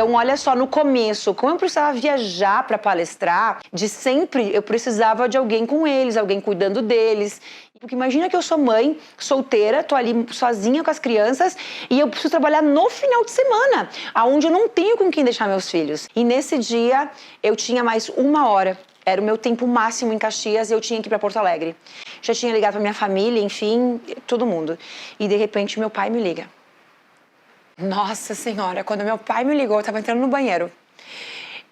Então, olha só, no começo, como eu precisava viajar para palestrar, de sempre eu precisava de alguém com eles, alguém cuidando deles. Porque imagina que eu sou mãe, solteira, tô ali sozinha com as crianças e eu preciso trabalhar no final de semana, aonde eu não tenho com quem deixar meus filhos. E nesse dia, eu tinha mais 1 hora. Era o meu tempo máximo em Caxias e eu tinha que ir para Porto Alegre. Já tinha ligado para minha família, enfim, todo mundo. E de repente, meu pai me liga. Nossa Senhora, quando meu pai me ligou, eu tava entrando no banheiro.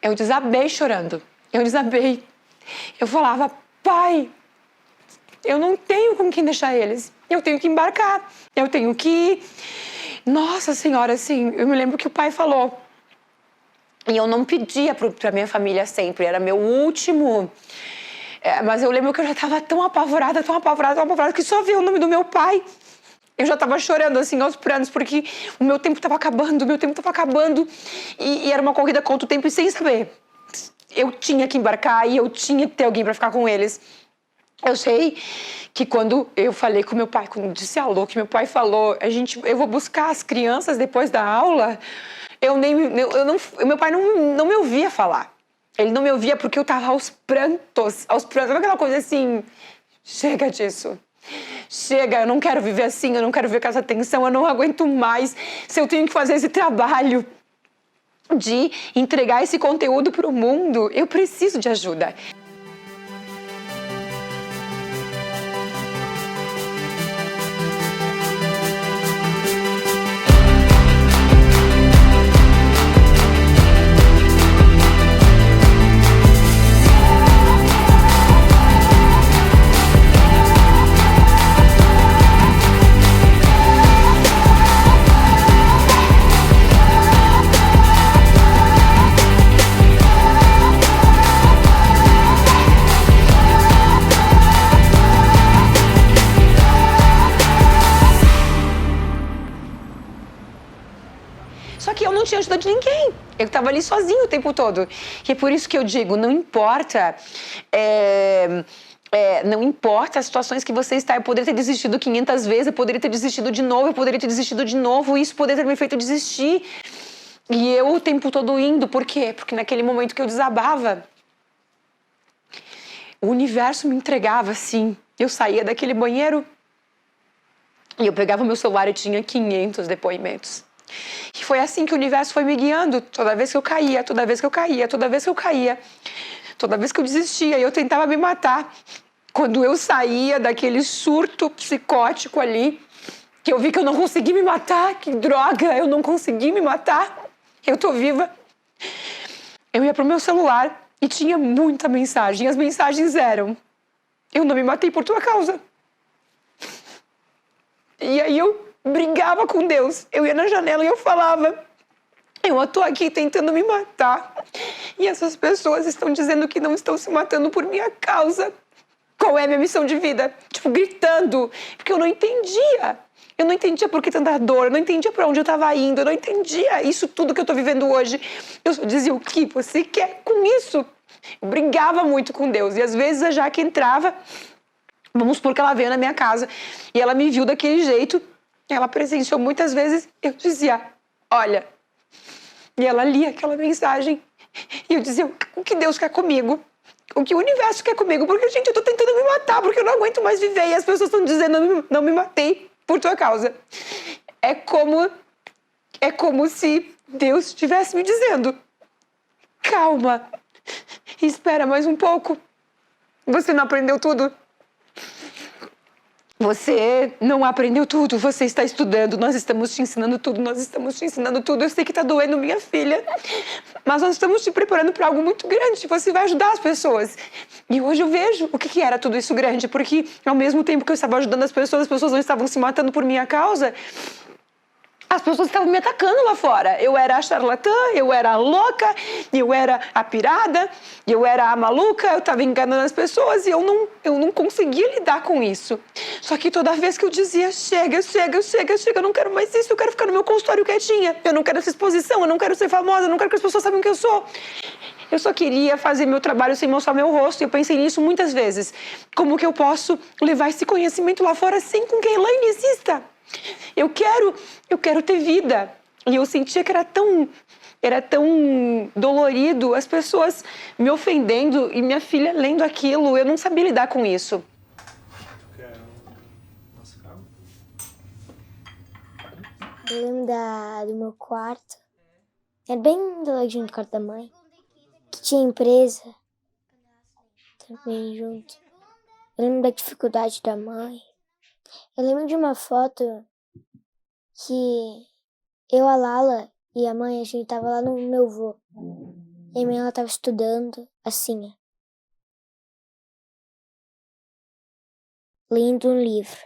Eu desabei chorando. Eu desabei. Eu falava, pai, eu não tenho com quem deixar eles. Eu tenho que embarcar. Eu tenho que ir. Nossa Senhora, assim, eu me lembro que o pai falou. E eu não pedia pra minha família sempre. Era meu último. Mas eu lembro que eu já tava tão apavorada, que só vi o nome do meu pai. Eu já tava chorando, assim, aos prantos, porque o meu tempo tava acabando, E era uma corrida contra o tempo e sem saber. Eu tinha que embarcar e eu tinha que ter alguém pra ficar com eles. Eu sei que quando eu falei com meu pai, quando eu disse alô, que meu pai falou, eu vou buscar as crianças depois da aula, meu pai não me ouvia falar. Ele não me ouvia porque eu tava aos prantos. Sabe aquela coisa assim, chega disso. Chega, eu não quero viver assim, eu não quero viver com essa tensão, eu não aguento mais. Se eu tenho que fazer esse trabalho de entregar esse conteúdo para o mundo, eu preciso de ajuda. Só que eu não tinha ajuda de ninguém. Eu estava ali sozinho o tempo todo. E é por isso que eu digo, não importa... não importa as situações que você está, eu poderia ter desistido 500 vezes, eu poderia ter desistido de novo, isso poderia ter me feito desistir. E eu o tempo todo indo, por quê? Porque naquele momento que eu desabava, o universo me entregava assim. Eu saía daquele banheiro e eu pegava o meu celular e tinha 500 depoimentos. E foi assim que o universo foi me guiando, toda vez que eu caía, toda vez que eu desistia e eu tentava me matar. Quando eu saía daquele surto psicótico ali, que eu vi que eu não consegui me matar, que droga, eu não consegui me matar, eu tô viva. Eu ia pro meu celular e tinha muita mensagem, as mensagens eram: eu não me matei por tua causa. E aí eu brigava com Deus, eu ia na janela e eu falava: eu tô aqui tentando me matar e essas pessoas estão dizendo que não estão se matando por minha causa. Qual é a minha missão de vida? Tipo, gritando, porque eu não entendia. Eu não entendia por que tanta dor, eu não entendia pra onde eu tava indo, eu não entendia isso tudo que eu tô vivendo hoje. Eu só dizia: o que você quer com isso? Eu brigava muito com Deus e às vezes a Jaque entrava, vamos supor que ela veio na minha casa e ela me viu daquele jeito. Ela presenciou muitas vezes, eu dizia: olha. E ela lia aquela mensagem e eu dizia: o que Deus quer comigo? O que o universo quer comigo? Porque, gente, eu tô tentando me matar, porque eu não aguento mais viver e as pessoas estão dizendo: não me matei por tua causa. É como se Deus estivesse me dizendo: calma, espera mais um pouco. Você não aprendeu tudo? Você não aprendeu tudo, você está estudando, nós estamos te ensinando tudo, eu sei que está doendo, minha filha, mas nós estamos te preparando para algo muito grande, você vai ajudar as pessoas. E hoje eu vejo o que era tudo isso grande, porque ao mesmo tempo que eu estava ajudando as pessoas não estavam se matando por minha causa, as pessoas estavam me atacando lá fora. Eu era a charlatã, eu era a louca, eu era a pirada, eu era a maluca, eu estava enganando as pessoas e eu não conseguia lidar com isso. Só que toda vez que eu dizia: chega, eu não quero mais isso, eu quero ficar no meu consultório quietinha, eu não quero essa exposição, eu não quero ser famosa, eu não quero que as pessoas saibam quem eu sou. Eu só queria fazer meu trabalho sem mostrar meu rosto. E eu pensei nisso muitas vezes. Como que eu posso levar esse conhecimento lá fora sem com que a Elaine exista? Eu quero ter vida. E eu sentia que era tão era tão dolorido, as pessoas me ofendendo e minha filha lendo aquilo. Eu não sabia lidar com isso. Eu lembro do meu quarto. Era bem do ladinho do quarto da mãe. Que tinha empresa também junto. Eu lembro da dificuldade da mãe. Eu lembro de uma foto que eu, a Lala e a mãe, a gente tava lá no meu avô. E a mãe, ela tava estudando, assim, ó, lendo um livro.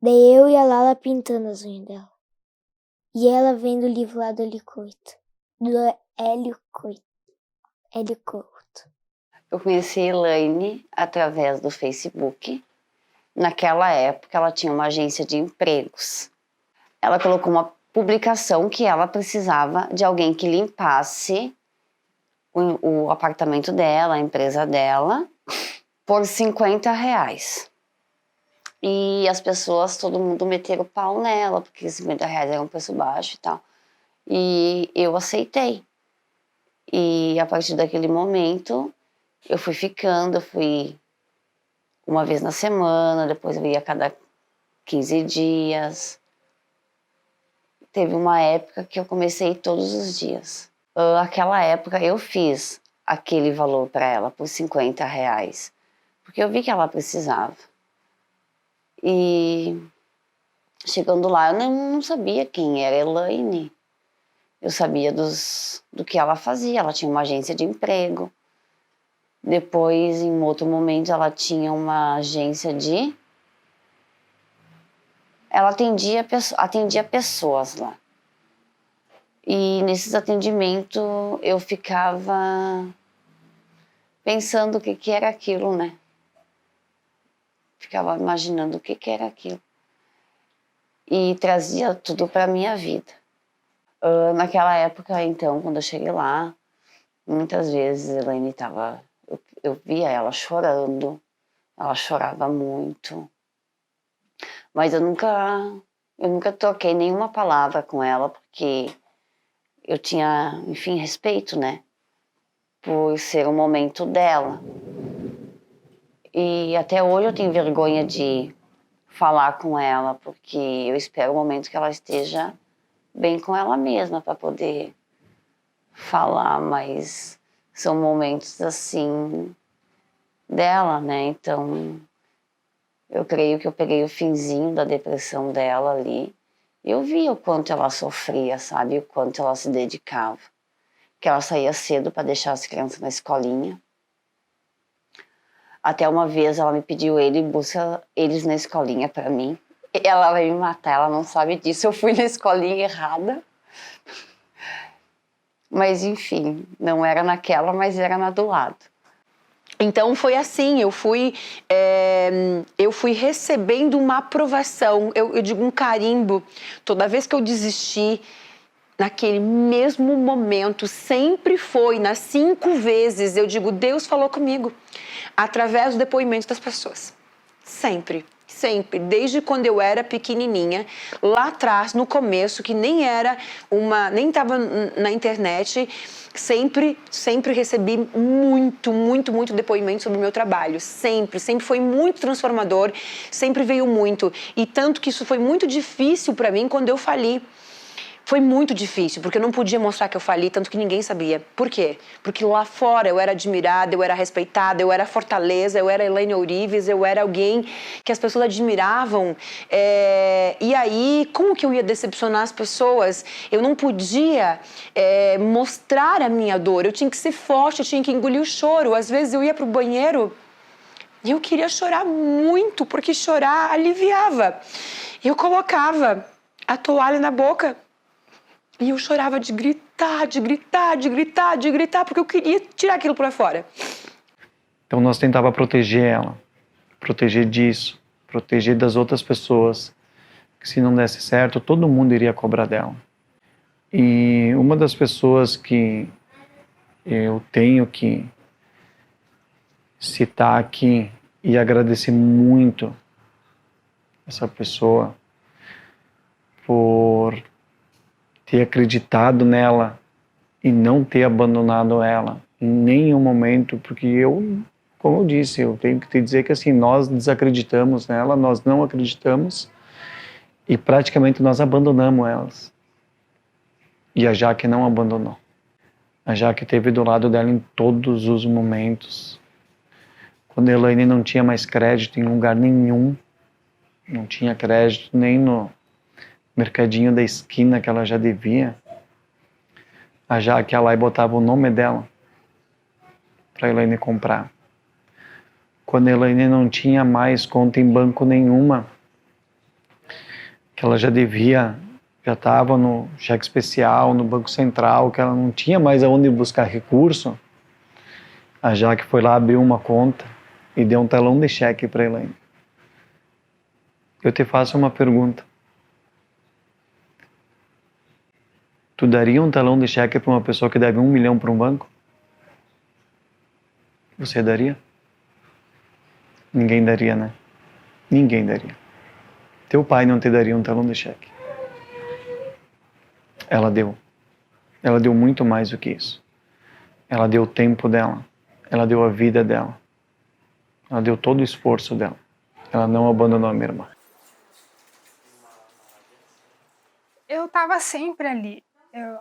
Daí eu e a Lala pintando as unhas dela. E ela vendo o livro lá do Hélio Couto. Do Hélio Couto. Eu conheci a Elaine através do Facebook. Naquela época, ela tinha uma agência de empregos. Ela colocou uma publicação que ela precisava de alguém que limpasse o apartamento dela, a empresa dela, por R$ 50. E as pessoas, todo mundo meteram o pau nela, porque R$ 50 era um preço baixo e tal. E eu aceitei. E a partir daquele momento, eu fui ficando, eu fui uma vez na semana, depois eu ia a cada 15 dias. Teve uma época que eu comecei todos os dias. Aquela época eu fiz aquele valor para ela, por R$ 50, porque eu vi que ela precisava. E chegando lá, eu não sabia quem era a Elaine. Eu sabia do que ela fazia, ela tinha uma agência de emprego. Depois, em outro momento, ela tinha uma agência de... Ela atendia pessoas lá. E nesses atendimentos eu ficava pensando o que era aquilo, né? Ficava imaginando o que era aquilo. E trazia tudo para minha vida. Naquela época, então, quando eu cheguei lá, muitas vezes a Elaine estava... Eu via ela chorando, ela chorava muito. Mas eu nunca troquei nenhuma palavra com ela, porque eu tinha, enfim, respeito, né? Por ser o momento dela. E até hoje eu tenho vergonha de falar com ela, porque eu espero o momento que ela esteja bem com ela mesma para poder falar, mas são momentos assim dela, né? Então eu creio que eu peguei o finzinho da depressão dela ali. E eu vi o quanto ela sofria, sabe? O quanto ela se dedicava. Que ela saía cedo para deixar as crianças na escolinha. Até uma vez ela me pediu busca eles na escolinha para mim. Ela vai me matar, ela não sabe disso. Eu fui na escolinha errada. Mas enfim, não era naquela, mas era na do lado. Então foi assim, eu fui recebendo uma aprovação, eu digo um carimbo. Toda vez que eu desisti, naquele mesmo momento, sempre foi, nas 5 vezes, eu digo, Deus falou comigo, através do depoimento das pessoas. Sempre, sempre, desde quando eu era pequenininha, lá atrás, no começo, que nem estava na internet, sempre recebi muito depoimento sobre o meu trabalho, sempre foi muito transformador, sempre veio muito, e tanto que isso foi muito difícil para mim quando eu fali. Foi muito difícil, porque eu não podia mostrar que eu fali, tanto que ninguém sabia. Por quê? Porque lá fora eu era admirada, eu era respeitada, eu era Fortaleza, eu era Elaine Ourives, eu era alguém que as pessoas admiravam. E aí, como que eu ia decepcionar as pessoas? Eu não podia mostrar a minha dor, eu tinha que ser forte, eu tinha que engolir o choro. Às vezes eu ia pro banheiro e eu queria chorar muito, porque chorar aliviava. Eu colocava a toalha na boca e eu chorava de gritar, porque eu queria tirar aquilo pra fora. Então nós tentava proteger ela, proteger disso, proteger das outras pessoas, que se não desse certo, todo mundo iria cobrar dela. E uma das pessoas que eu tenho que citar aqui e agradecer muito essa pessoa por ter acreditado nela e não ter abandonado ela em nenhum momento, porque eu, como eu disse, eu tenho que te dizer que assim, nós desacreditamos nela, nós não acreditamos e praticamente nós abandonamos elas. E a Jaque não abandonou. A Jaque esteve do lado dela em todos os momentos. Quando a Elaine não tinha mais crédito em lugar nenhum, não tinha crédito nem no mercadinho da esquina que ela já devia, a Jaque ia lá e botava o nome dela para a Elaine comprar. Quando a Elaine não tinha mais conta em banco nenhuma, que ela já devia, já estava no cheque especial, no Banco Central, que ela não tinha mais aonde buscar recurso, a Jaque foi lá, abriu uma conta e deu um talão de cheque para a Elaine. Eu te faço uma pergunta. Tu daria um talão de cheque para uma pessoa que deve 1 milhão para um banco? Você daria? Ninguém daria, né? Ninguém daria. Teu pai não te daria um talão de cheque. Ela deu. Ela deu muito mais do que isso. Ela deu o tempo dela. Ela deu a vida dela. Ela deu todo o esforço dela. Ela não abandonou a minha irmã. Eu estava sempre ali. Eu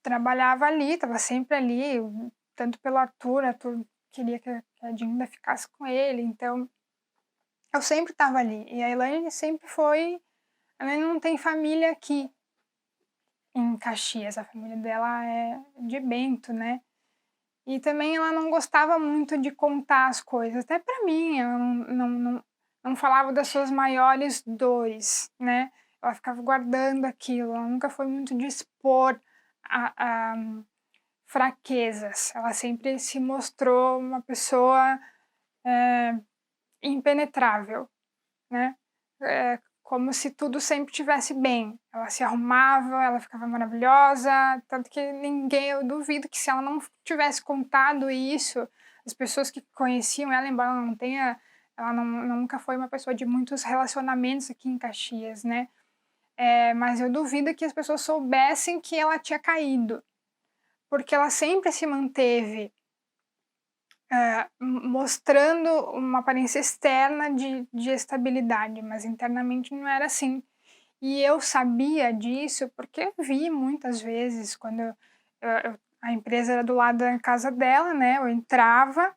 trabalhava ali, estava sempre ali, tanto pelo Arthur queria que a Dinda ficasse com ele, então eu sempre estava ali. E a Elaine sempre foi. A Elaine não tem família aqui em Caxias, a família dela é de Bento, né? E também ela não gostava muito de contar as coisas, até para mim, ela não falava das suas maiores dores, né? Ela ficava guardando aquilo, ela nunca foi muito de expor a fraquezas. Ela sempre se mostrou uma pessoa impenetrável, né? Como se tudo sempre estivesse bem. Ela se arrumava, ela ficava maravilhosa, tanto que eu duvido que se ela não tivesse contado isso, as pessoas que conheciam ela, embora ela não tenha, ela nunca foi uma pessoa de muitos relacionamentos aqui em Caxias, né? Mas eu duvido que as pessoas soubessem que ela tinha caído, porque ela sempre se manteve mostrando uma aparência externa de estabilidade, mas internamente não era assim. E eu sabia disso porque eu vi muitas vezes, quando a empresa era do lado da casa dela, né? Eu entrava,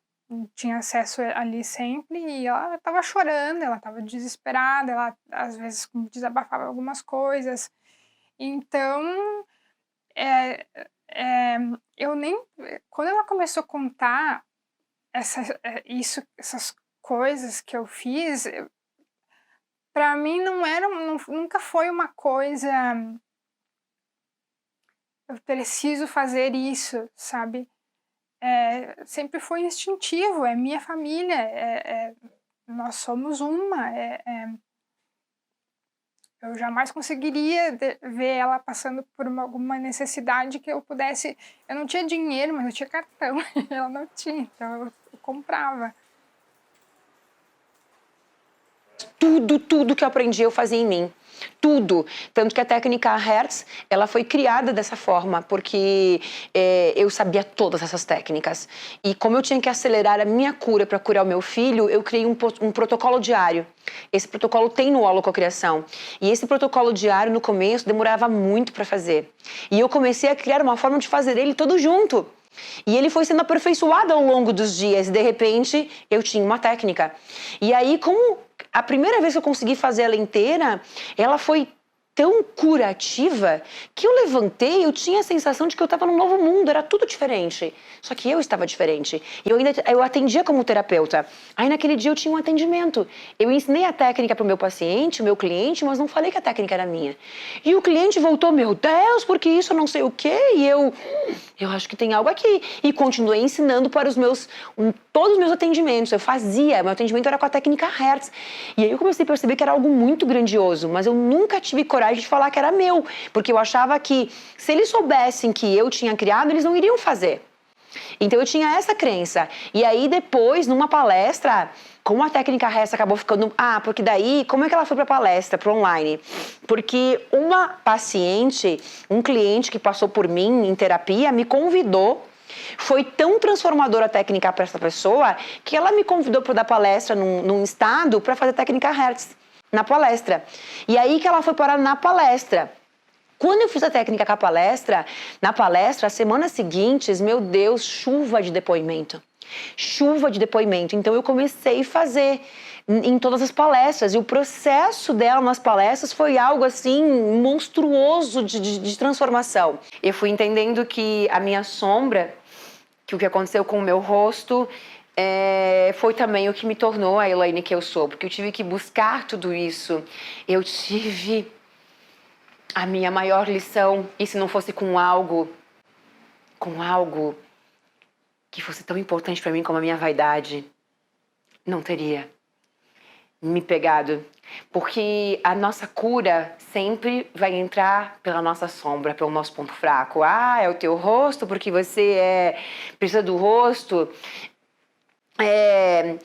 tinha acesso ali sempre, e ela estava chorando, ela estava desesperada, ela às vezes desabafava algumas coisas. Então, eu nem... Quando ela começou a contar essas coisas que eu fiz, para mim nunca foi uma coisa, eu preciso fazer isso, sabe? Sempre foi instintivo, é minha família, nós somos uma, eu jamais conseguiria ver ela passando por alguma necessidade que eu pudesse. Eu não tinha dinheiro, mas eu tinha cartão. Ela não tinha, então eu comprava. Tudo que eu aprendi eu fazia em mim. Tudo. Tanto que a técnica Hertz, ela foi criada dessa forma, porque eu sabia todas essas técnicas. E como eu tinha que acelerar a minha cura para curar o meu filho, eu criei um protocolo diário. Esse protocolo tem no Holococriação. E esse protocolo diário, no começo, demorava muito para fazer. E eu comecei a criar uma forma de fazer ele todo junto. E ele foi sendo aperfeiçoado ao longo dos dias. E, de repente, eu tinha uma técnica. E aí, como a primeira vez que eu consegui fazer ela inteira, ela foi tão curativa que eu levantei, eu tinha a sensação de que eu estava num novo mundo, era tudo diferente. Só que eu estava diferente. E eu atendia como terapeuta. Aí naquele dia eu tinha um atendimento. Eu ensinei a técnica para o meu paciente, o meu cliente, mas não falei que a técnica era minha. E o cliente voltou, meu Deus, porque isso eu não sei o quê. E eu acho que tem algo aqui. E continuei ensinando para todos os meus atendimentos. Eu fazia, meu atendimento era com a técnica Hertz. E aí eu comecei a perceber que era algo muito grandioso, mas eu nunca tive coragem de falar que era meu, porque eu achava que se eles soubessem que eu tinha criado, eles não iriam fazer. Então eu tinha essa crença. E aí depois, numa palestra, como a técnica Hertz acabou ficando... porque daí, como é que ela foi para palestra, para online? Porque uma paciente, um cliente que passou por mim em terapia, me convidou. Foi tão transformadora a técnica para essa pessoa que ela me convidou para dar palestra num estado para fazer técnica Hertz na palestra. E aí que ela foi parar na palestra. Quando eu fiz a técnica com a palestra, na palestra, as semanas seguintes, meu Deus, chuva de depoimento. Chuva de depoimento. Então eu comecei a fazer em todas as palestras. E o processo dela nas palestras foi algo assim monstruoso de transformação. Eu fui entendendo que a minha sombra, que o que aconteceu com o meu rosto, foi também o que me tornou a Elaine que eu sou. Porque eu tive que buscar tudo isso. Eu tive a minha maior lição, e se não fosse com algo que fosse tão importante para mim como a minha vaidade, não teria me pegado. Porque a nossa cura sempre vai entrar pela nossa sombra, pelo nosso ponto fraco. É o teu rosto, porque você precisa do rosto. É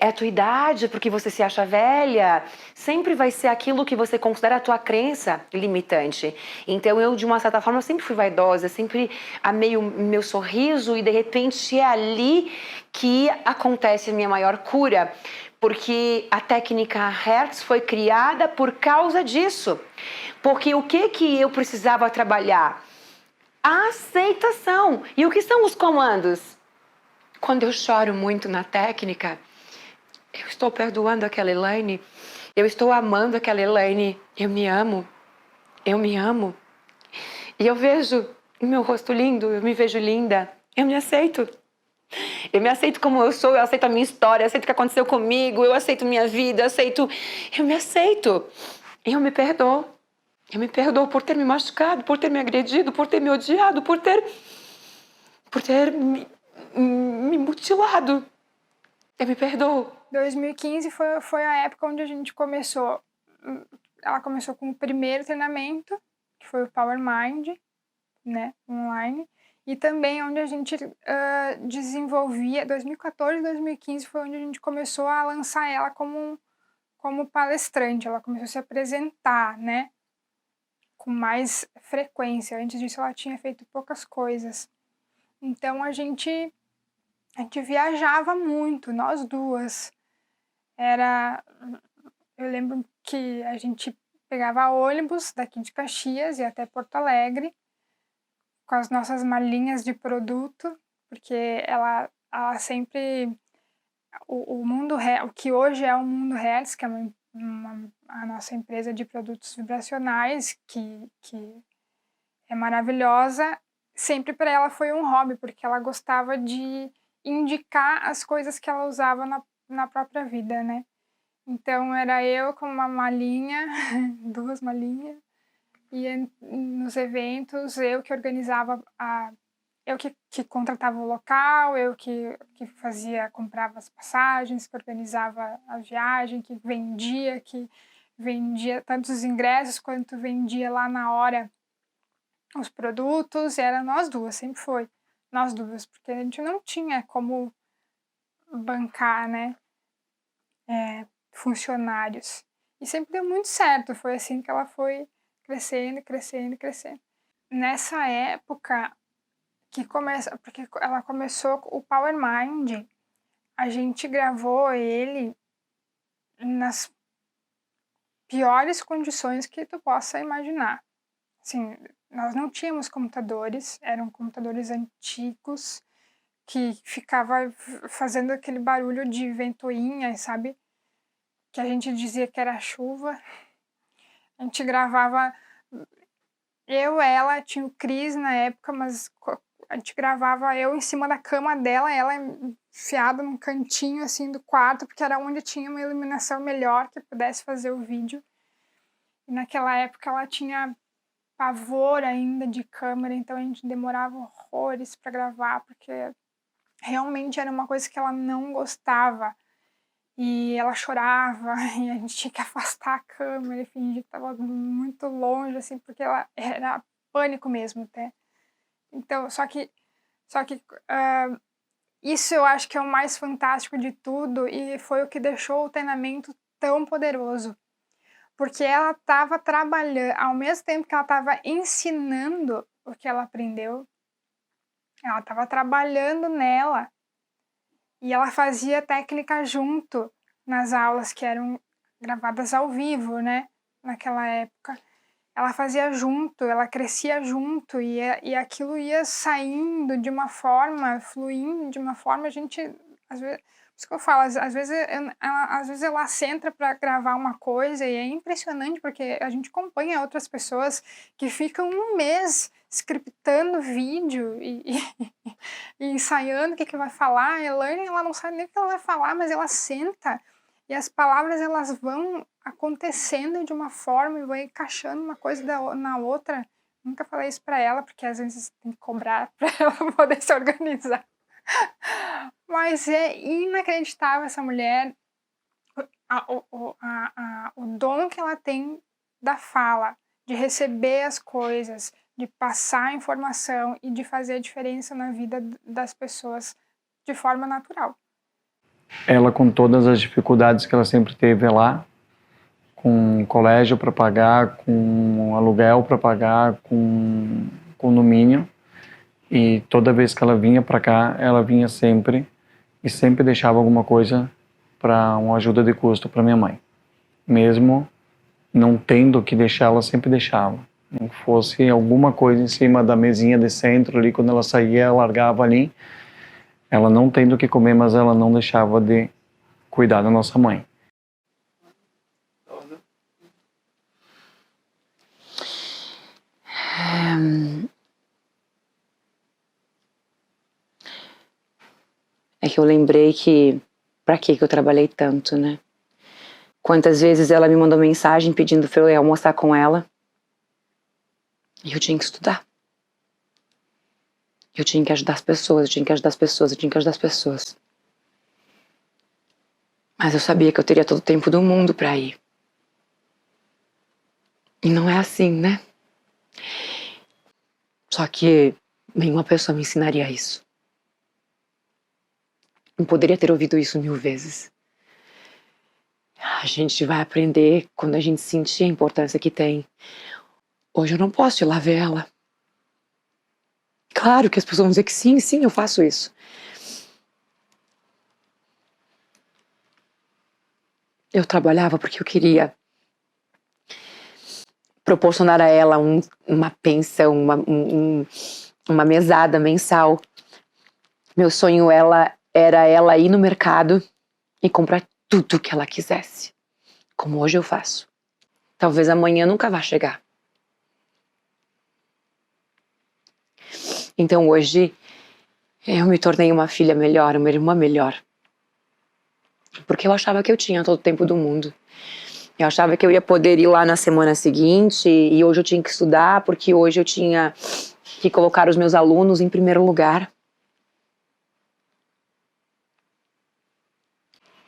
a tua idade, porque você se acha velha. Sempre vai ser aquilo que você considera a tua crença limitante. Então eu, de uma certa forma, sempre fui vaidosa, sempre amei o meu sorriso e de repente é ali que acontece a minha maior cura. Porque a técnica Hertz foi criada por causa disso. Porque o que eu precisava trabalhar? A aceitação. E o que são os comandos? Quando eu choro muito na técnica, eu estou perdoando aquela Elaine, eu estou amando aquela Elaine, eu me amo. E eu vejo o meu rosto lindo, eu me vejo linda, eu me aceito. Eu me aceito como eu sou, eu aceito a minha história, eu aceito o que aconteceu comigo, eu aceito minha vida, eu me aceito. E eu me perdoo. Eu me perdoo por ter me machucado, por ter me agredido, por ter me odiado, por ter me mutilado. Eu me perdoo. 2015 foi a época onde a gente começou. Ela começou com o primeiro treinamento, que foi o Power Mind, né, online. E também onde a gente desenvolvia, 2014 e 2015 foi onde a gente começou a lançar ela como palestrante. Ela começou a se apresentar, né, com mais frequência. Antes disso ela tinha feito poucas coisas. Então a gente viajava muito, nós duas. Eu lembro que a gente pegava ônibus daqui de Caxias e até Porto Alegre com as nossas malinhas de produto, porque ela sempre o que hoje é o Mundo Hertz, que é a nossa empresa de produtos vibracionais, que é maravilhosa, sempre para ela foi um hobby, porque ela gostava de indicar as coisas que ela usava na própria vida, né? Então era eu com uma malinha, 2 malinhas, e nos eventos eu que organizava eu que contratava o local, eu que comprava as passagens, que organizava a viagem, que vendia tanto os ingressos quanto vendia lá na hora os produtos. Era nós duas, sempre foi nós duas, porque a gente não tinha como bancar, né, funcionários. E sempre deu muito certo, foi assim que ela foi crescendo. Nessa época porque ela começou o Power Mind, a gente gravou ele nas piores condições que tu possa imaginar. Assim, nós não tínhamos computadores, eram computadores antigos que ficava fazendo aquele barulho de ventoinha, sabe? Que a gente dizia que era chuva. A gente gravava, ela, tinha o Cris na época, mas a gente gravava eu em cima da cama dela, ela enfiada num cantinho assim do quarto, porque era onde tinha uma iluminação melhor que pudesse fazer o vídeo. E naquela época ela tinha pavor ainda de câmera, então a gente demorava horrores para gravar, porque realmente era uma coisa que ela não gostava. E ela chorava, e a gente tinha que afastar a câmera e fingir que estava muito longe, assim, porque ela era pânico mesmo, até. Então, só que Só que isso eu acho que é o mais fantástico de tudo e foi o que deixou o treinamento tão poderoso. Porque ela estava trabalhando, ao mesmo tempo que ela estava ensinando o que ela aprendeu, ela estava trabalhando nela. E ela fazia técnica junto nas aulas que eram gravadas ao vivo, né? Naquela época. Ela fazia junto, ela crescia junto e aquilo ia saindo de uma forma, fluindo de uma forma, a gente, às vezes, por isso que eu falo, às vezes ela senta para gravar uma coisa e é impressionante porque a gente acompanha outras pessoas que ficam um mês scriptando vídeo e ensaiando o que vai falar. A Elaine, ela não sabe nem o que ela vai falar, mas ela senta e as palavras elas vão acontecendo de uma forma e vão encaixando uma coisa na outra. Nunca falei isso para ela, porque às vezes tem que cobrar para ela poder se organizar. Mas é inacreditável essa mulher, o dom que ela tem da fala, de receber as coisas, de passar a informação e de fazer a diferença na vida das pessoas de forma natural. Ela, com todas as dificuldades que ela sempre teve lá, com colégio para pagar, com aluguel para pagar, com condomínio, e toda vez que ela vinha para cá, ela vinha sempre e sempre deixava alguma coisa para uma ajuda de custo para minha mãe. Mesmo não tendo o que deixar, ela sempre deixava. Não fosse alguma coisa em cima da mesinha de centro ali, quando ela saía, ela largava ali. Ela não tendo o que comer, mas ela não deixava de cuidar da nossa mãe. É que eu lembrei que pra que eu trabalhei tanto, né? Quantas vezes ela me mandou mensagem pedindo pra eu ir almoçar com ela e eu tinha que estudar. Eu tinha que ajudar as pessoas, eu tinha que ajudar as pessoas, eu tinha que ajudar as pessoas. Mas eu sabia que eu teria todo o tempo do mundo pra ir. E não é assim, né? Só que nenhuma pessoa me ensinaria isso. Eu poderia ter ouvido isso 1000 vezes. A gente vai aprender quando a gente sentir a importância que tem. Hoje eu não posso ir lá ver ela. Claro que as pessoas vão dizer que sim, sim, eu faço isso. Eu trabalhava porque eu queria proporcionar a ela uma pensão, uma mesada mensal. Meu sonho era ela ir no mercado e comprar tudo que ela quisesse, como hoje eu faço. Talvez amanhã nunca vá chegar. Então hoje eu me tornei uma filha melhor, uma irmã melhor. Porque eu achava que eu tinha todo o tempo do mundo. Eu achava que eu ia poder ir lá na semana seguinte e hoje eu tinha que estudar porque hoje eu tinha que colocar os meus alunos em primeiro lugar.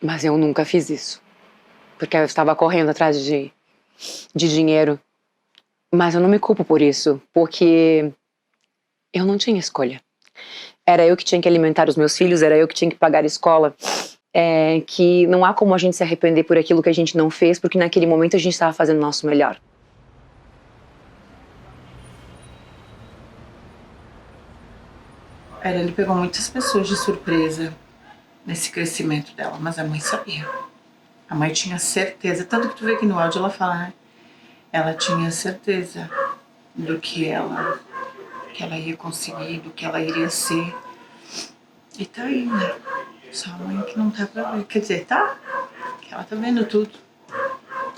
Mas eu nunca fiz isso. Porque eu estava correndo atrás de dinheiro. Mas eu não me culpo por isso, porque eu não tinha escolha. Era eu que tinha que alimentar os meus filhos, era eu que tinha que pagar a escola. Que não há como a gente se arrepender por aquilo que a gente não fez, porque naquele momento a gente estava fazendo o nosso melhor. Ele pegou muitas pessoas de surpresa nesse crescimento dela, mas a mãe sabia. A mãe tinha certeza, tanto que tu vê aqui no áudio ela fala, né? Ela tinha certeza do que ela ia conseguir, do que ela iria ser. E tá aí, né? Só a mãe que não tá pra ver. Quer dizer, tá? Que ela tá vendo tudo.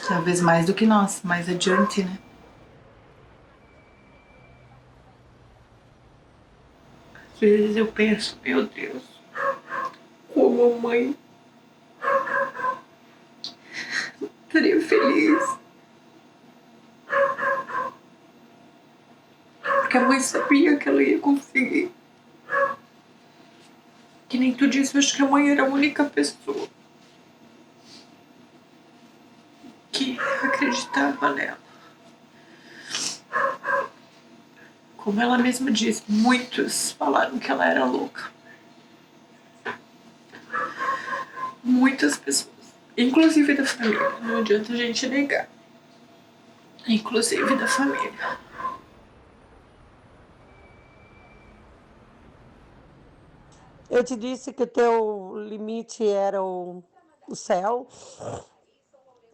Talvez mais do que nós, mais adiante, né? Às vezes eu penso, meu Deus, como a mãe estaria feliz. Porque a mãe sabia que ela ia conseguir. Que nem tu disse, eu acho que a mãe era a única pessoa que acreditava nela. Como ela mesma diz, muitos falaram que ela era louca. Muitas pessoas, inclusive da família, não adianta a gente negar. Inclusive da família. Eu te disse que o teu limite era o céu.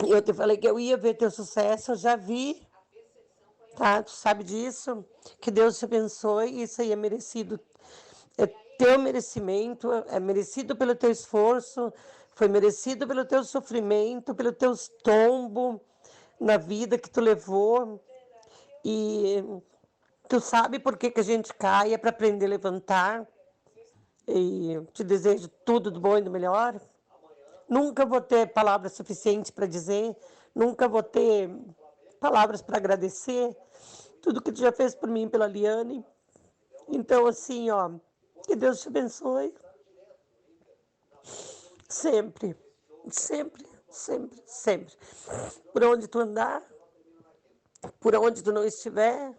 Eu te falei que eu ia ver teu sucesso, eu já vi, tá? Tu sabe disso. Que Deus te abençoe, isso aí é merecido. É teu merecimento, é merecido pelo teu esforço, foi merecido pelo teu sofrimento, pelo teu tombo na vida que tu levou. E tu sabe por que a gente cai, é para aprender a levantar. E te desejo tudo do bom e do melhor. Nunca vou ter palavras suficientes para dizer, nunca vou ter palavras para agradecer tudo que tu já fez por mim e pela Liane. Então, assim, ó, que Deus te abençoe. Sempre, sempre, sempre, sempre. Por onde tu andar, por onde tu não estiver,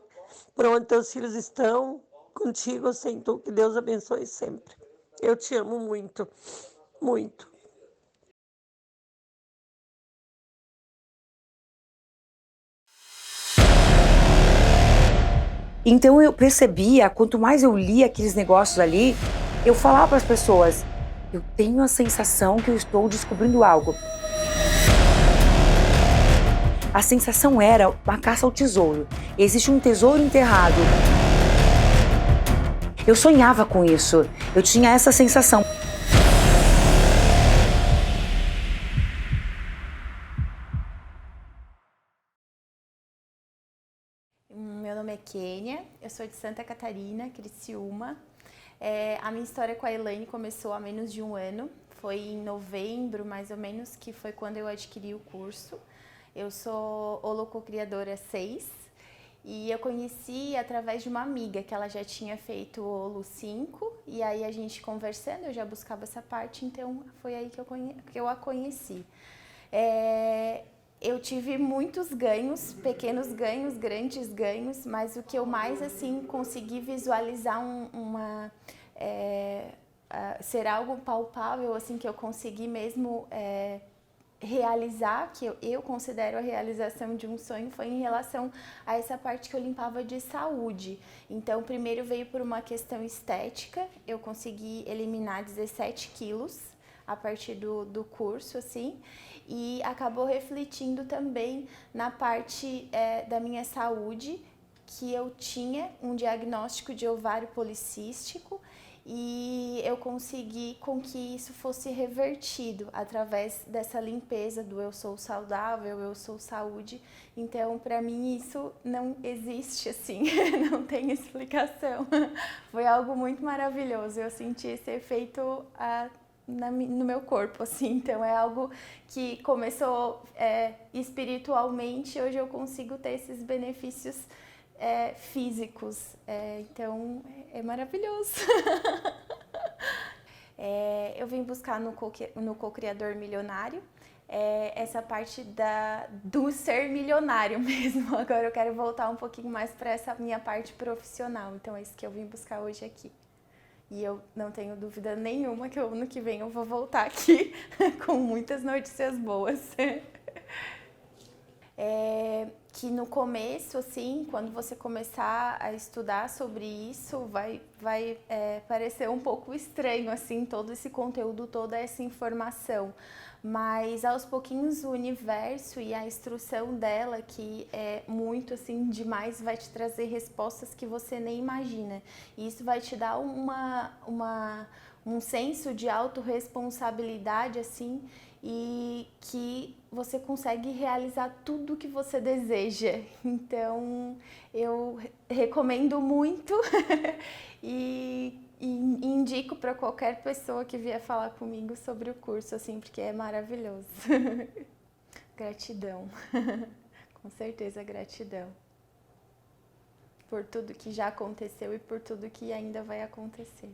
por onde teus filhos estão, contigo ou sem tu, que Deus abençoe sempre. Eu te amo muito, muito. Então eu percebia, quanto mais eu lia aqueles negócios ali, eu falava para as pessoas, eu tenho a sensação que eu estou descobrindo algo. A sensação era uma caça ao tesouro. Existe um tesouro enterrado. Eu sonhava com isso. Eu tinha essa sensação. Meu nome é Kênia, eu sou de Santa Catarina, Criciúma. A minha história com a Elaine começou há menos de um ano. Foi em novembro, mais ou menos, que foi quando eu adquiri o curso. Eu sou holococriadora 6 e eu conheci através de uma amiga que ela já tinha feito o Holo 5 e aí a gente conversando, eu já buscava essa parte, então foi aí que eu a conheci. Eu tive muitos ganhos, pequenos ganhos, grandes ganhos, mas o que eu mais assim consegui visualizar ser algo palpável, assim, que eu consegui mesmo realizar, que eu considero a realização de um sonho, foi em relação a essa parte que eu limpava de saúde. Então, primeiro veio por uma questão estética, eu consegui eliminar 17 quilos a partir do curso, assim, e acabou refletindo também na parte da minha saúde, que eu tinha um diagnóstico de ovário policístico, e eu consegui com que isso fosse revertido através dessa limpeza do eu sou saudável, eu sou saúde. Então, para mim, isso não existe assim, não tem explicação. Foi algo muito maravilhoso, eu senti esse efeito no meu corpo, assim. Então, é algo que começou espiritualmente, hoje eu consigo ter esses benefícios físicos, então é maravilhoso. Eu vim buscar no Co-Criador Milionário essa parte do ser milionário mesmo. Agora eu quero voltar um pouquinho mais para essa minha parte profissional, então é isso que eu vim buscar hoje aqui. E eu não tenho dúvida nenhuma que o ano que vem eu vou voltar aqui com muitas notícias boas. Que no começo, assim, quando você começar a estudar sobre isso, vai parecer um pouco estranho, assim, todo esse conteúdo, toda essa informação. Mas aos pouquinhos o universo e a instrução dela, que é muito, assim, demais, vai te trazer respostas que você nem imagina. E isso vai te dar um senso de autorresponsabilidade, assim, e que você consegue realizar tudo o que você deseja. Então, eu recomendo muito e indico para qualquer pessoa que vier falar comigo sobre o curso, assim, porque é maravilhoso. Gratidão. Com certeza, gratidão. Por tudo que já aconteceu e por tudo que ainda vai acontecer.